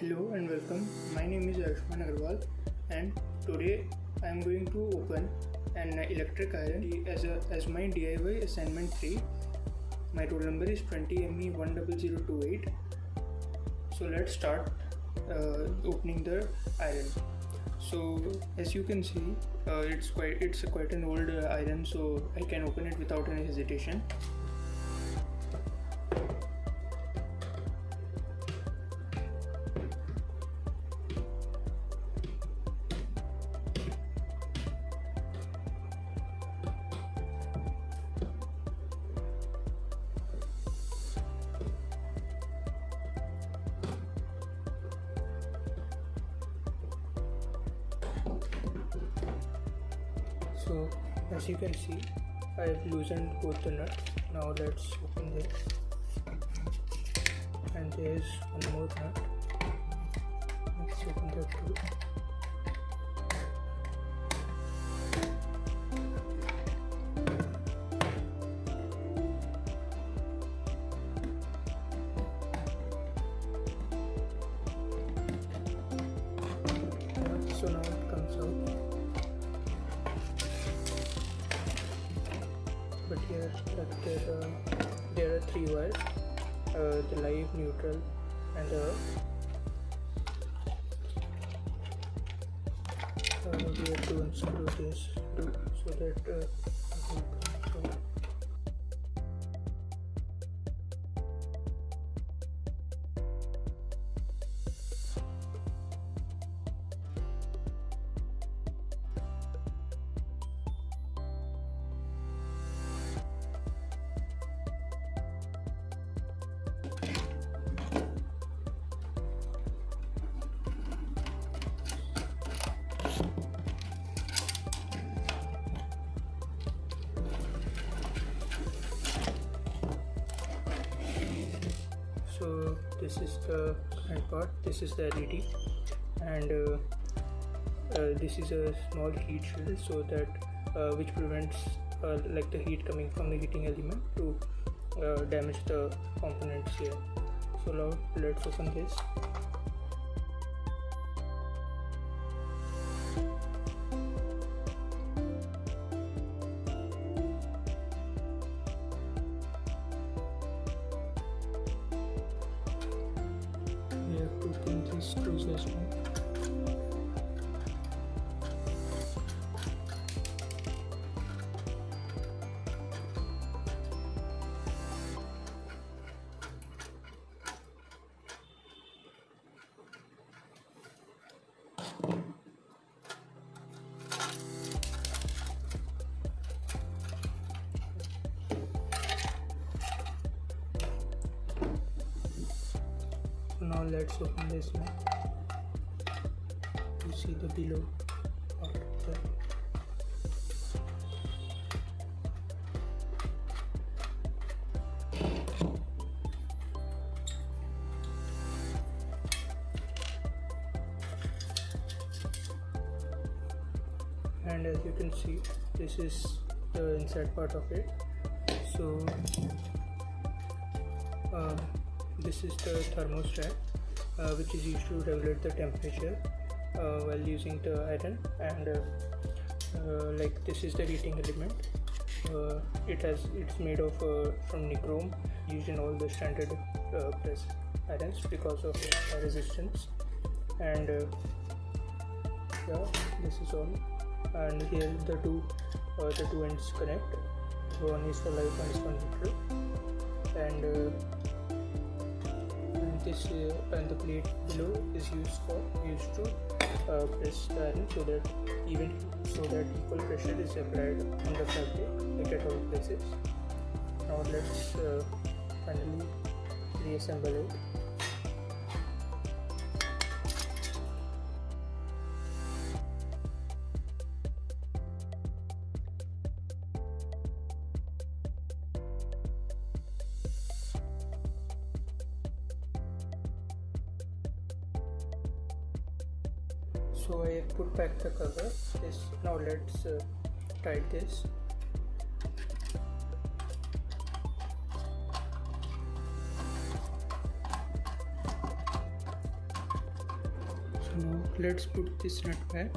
Hello and welcome. My name is Ayushman Agrawal and today I am going to open an electric iron as my DIY assignment 3. My roll number is 20ME10028. So let's start opening the iron. So as you can see, it's quite an old iron, so I can open it without any hesitation. So as you can see, I have loosened both the nuts. Now let's open this, and there is one more nut. Let's open that too. So now it comes out. But here there are three wires, the live, neutral and the we have to unscrew this too, so that it will come out. So this is the front part, this is the LED, and this is a small heat shield, so that which prevents like the heat coming from the heating element to damage the components here. So now let's open this. We have to clean these screws as well. Now let's open this now. You see the below part there. And as you can see, this is the inside part of it. So this is the thermostat, which is used to regulate the temperature while using the iron, and like this is the heating element. It's made of from nichrome, used in all the standard press irons because of resistance. And yeah, this is all. And here the two ends connect. One is for live, one is for neutral, and this and the plate below is used to press the iron, so that equal pressure is applied on the fabric like at all places. Now let's finally reassemble it. So I put back the cover. Now let's tight this. So now let's put this nut back.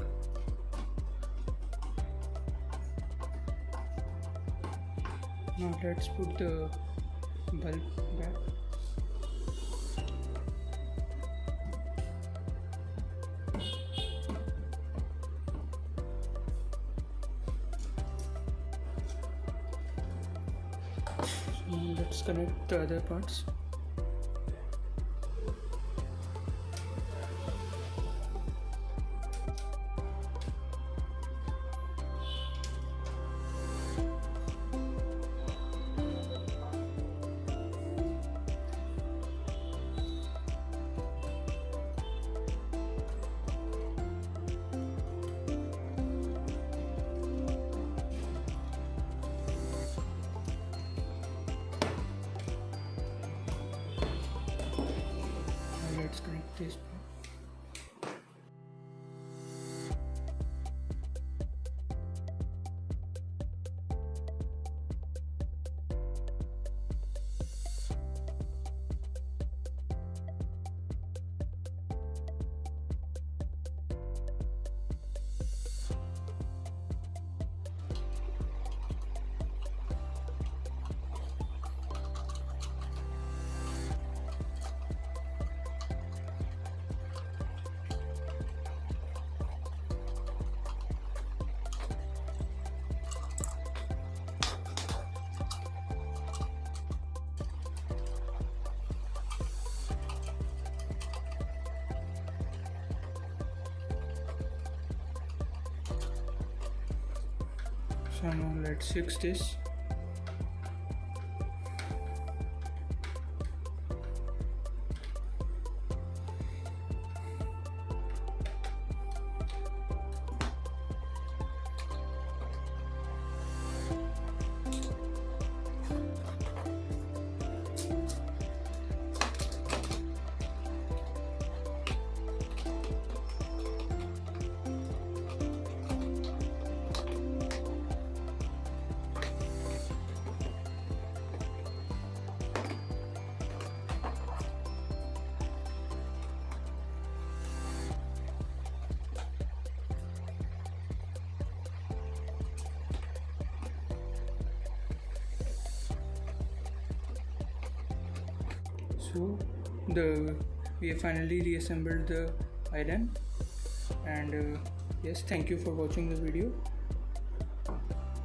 Now let's put the bulb back. So now let's connect the other parts. Let's connect this part. So now let's fix this. So we have finally reassembled the iron, and yes, thank you for watching the video.